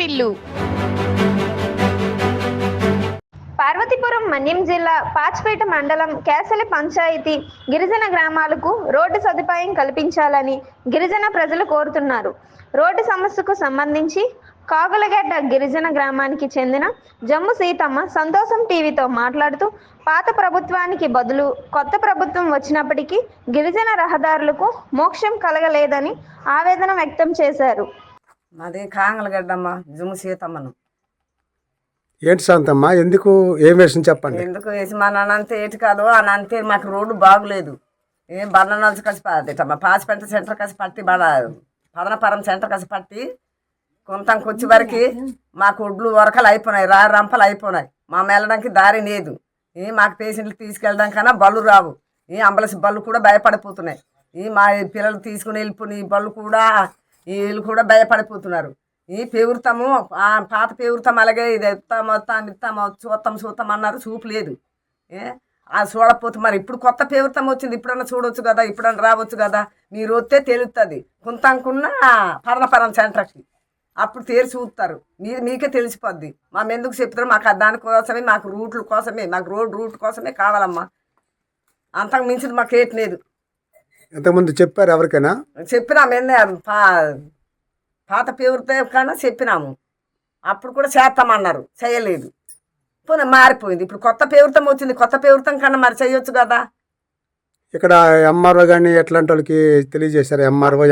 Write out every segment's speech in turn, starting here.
వాటిల్లు. పార్వతీపురం మన్యం జిల్లా పాచిపేట మండలం కేసలి పంచాయతీ గిరిజన గ్రామాలకు రోడ్డు సదుపాయం కల్పించాలని గిరిజన ప్రజలు కోరుతున్నారు. రోడ్డు సమస్యకు సంబంధించి కాగులగడ్డ గిరిజన గ్రామానికి చెందిన జమ్ము సీతమ్మ సంతోషం టీవీతో మాట్లాడుతూ పాత ప్రభుత్వానికి బదులు కొత్త ప్రభుత్వం వచ్చినప్పటికీ గిరిజన రహదారులకు మోక్షం కలగలేదని ఆవేదన వ్యక్తం చేశారు. మాది కాంగలగడ్డమ్మ జమ్ము సీతమ్మను. ఏంటి శాంతమ్మ, ఎందుకు ఏం వేసి చెప్పండి. ఎందుకు వేసి మా నాన్నంతే ఏటి కాదు అని అంతే. మాకు రోడ్డు బాగులేదు. ఏం బంధనాలు కలిసి పడమ్మా పాచిపేట సెంటర్ కలిసి పట్టి పదనపురం సెంటర్ కలిసి పట్టి కొంతంకి వచ్చే వరకు మాకు ఒడ్లు వరకలు అయిపోయినాయి, రంపలు అయిపోయినాయి. మా వెళ్ళడానికి దారి లేదు. మాకు పేషెంట్లు తీసుకెళ్ళడానికి కన్నా బళ్ళు రావు. అంబులెన్స్ బళ్ళు కూడా భయపడిపోతున్నాయి. మా పిల్లలు తీసుకుని వెళ్ళిపోయి బళ్ళు కూడా వీళ్ళు కూడా భయపడిపోతున్నారు. పేరుతాము పాత పేరుతాం అలాగే ఇది ఇస్తాము చూస్తాం అన్నారు. చూపు లేదు. చూడకపోతే మరి ఇప్పుడు కొత్త పేరుతాం వచ్చింది. ఇప్పుడన్నా చూడవచ్చు కదా, ఇప్పుడన్నా రావచ్చు కదా. మీరు వస్తే తెలుస్తుంది. కొంతకున్న పర్ణపరం సెంటర్కి అప్పుడు తేరి చూస్తారు. మీకే తెలిసిపోద్ది. మేము ఎందుకు చెప్తారు? మాకు దానికోసమే, మాకు రూట్ల కోసమే, మాకు రూట్ కోసమే కావాలమ్మా. అంతకు మించింది మాకు ఏటి లేదు. ఇంతకుముందు చెప్పారు ఎవరికైనా? చెప్పినాము. పాత పేరుతో కన్నా చెప్పినాము. అప్పుడు కూడా చేస్తామన్నారు, చేయలేదు. పోనీ మారిపోయింది. ఇప్పుడు కొత్త పేరుతం వచ్చింది. కొత్త పేరుతం కన్నా మరి చేయొచ్చు కదా. ఇక్కడ ఎంఆర్ఓ కానీ ఎట్లాంటి వాళ్ళకి తెలియజేశారు? ఎంఆర్ఓ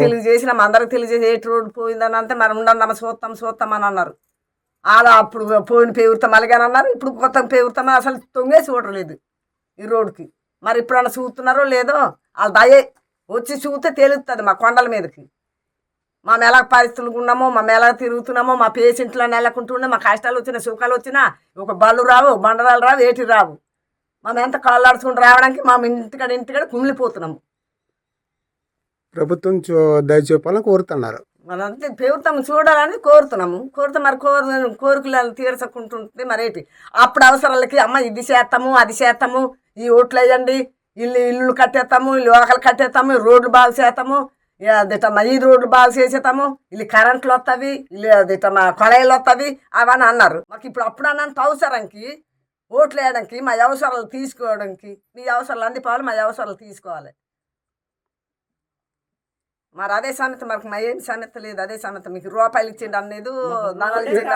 తెలియజేసినాం, అందరికి తెలియజేసి ఏటి రోడ్డు పోయిందని అంటే మరి ఉండమ్మా చూస్తాం అని అన్నారు. అలా అప్పుడు పోయిన పేరుతాం అలాగని అన్నారు. ఇప్పుడు కొత్త పేరుతాం అసలు తొంగే చూడలేదు ఈ రోడ్డుకి. మరి ఇప్పుడన్నా చూస్తున్నారో లేదో వాళ్ళ దయే వచ్చి చూస్తే తెలుస్తుంది మా కొండల మీదకి. మేము ఎలా పరిస్థితులు ఉన్నామో, మేము ఎలా తిరుగుతున్నామో, మా పేషెంట్లను వెళ్ళకుంటుండే, మా కష్టాలు వచ్చినా సుఖాలు వచ్చినా ఒక బళ్ళు రావు, బండరాలు రావు, ఏటి రావు. మేము ఎంత కాళ్ళాడుచుకుంటూ రావడానికి మా ఇంటికాడ కుమిలిపోతున్నాము. ప్రభుత్వం దయచూపాలని కోరుతున్నారు. మనంతే ప్రభుత్వం చూడాలని కోరుతున్నాము. మరి కోరికలను తీర్చకుంటుంటే మరేటి అప్పుడు అవసరాలకి అమ్మ ఇది చేస్తాము అది చేస్తాము, ఈ ఓట్లు వేయండి, ఇల్లు కట్టేస్తాము, లోకలు కట్టేస్తాము, రోడ్లు బాగు చేస్తాము, అదేటమ్మా ఈ రోడ్లు బాగు చేసేస్తాము, ఇల్లు కరెంట్లు వస్తాయి, ఇల్లు అదేటమ్మా కొళాయిలు వస్తాయి అవని అన్నారు. మాకు ఇప్పుడు అప్పుడు అన్నంత అవసరానికి ఓట్లు వేయడానికి, మా అవసరాలు తీసుకోవడానికి, మీ అవసరాలు అందిపోవాలి, మా అవసరాలు తీసుకోవాలి. మరి అదే సమేత మనకు మా ఏం సమేత లేదు. అదే సమేత మీకు రూపాయలు ఇచ్చిండు అనేది, నగలు ఇచ్చిండు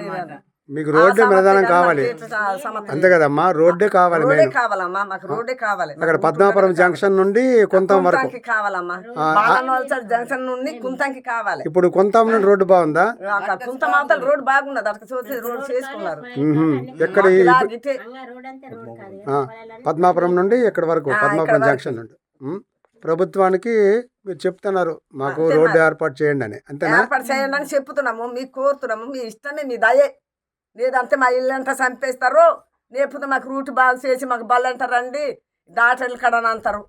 అనేది. మీకు రోడ్డే ప్రధానం కావాలి అంతే కదమ్మా? రోడ్డే కావాలి, కావాలమ్మా. మాకు రోడ్డే కావాలి. అక్కడ పద్మాపురం జంక్షన్ నుండి కొంతం వరకు కావాలమ్మా. జంక్షన్ నుండి కుంతంకి కావాలి. ఇప్పుడు కొంతం నుండి రోడ్డు బాగుందా? కుంతం అవతల రోడ్డు బాగున్నది. అక్కడ చూసి రోడ్డు చేసుకున్నారు. ఎక్కడ పద్మాపురం నుండి ఎక్కడి వరకు? పద్మాపురం జంక్షన్ నుండి. ప్రభుత్వానికి మీరు చెప్తున్నారు మాకు రోడ్డు ఏర్పాటు చేయండి అని, అంతేనా? ఏర్పాటు చేయండి అని చెప్తున్నాము. మీకు కోరుతున్నాము. మీ ఇష్టమే, మీ దయే. లేదంటే మా ఇల్లు అంతా చంపేస్తారు, లేకపోతే మాకు రూట్ బాగు చేసి మాకు బళ్ళు అంటారండి, డాక్టర్లు కడని అంటారు.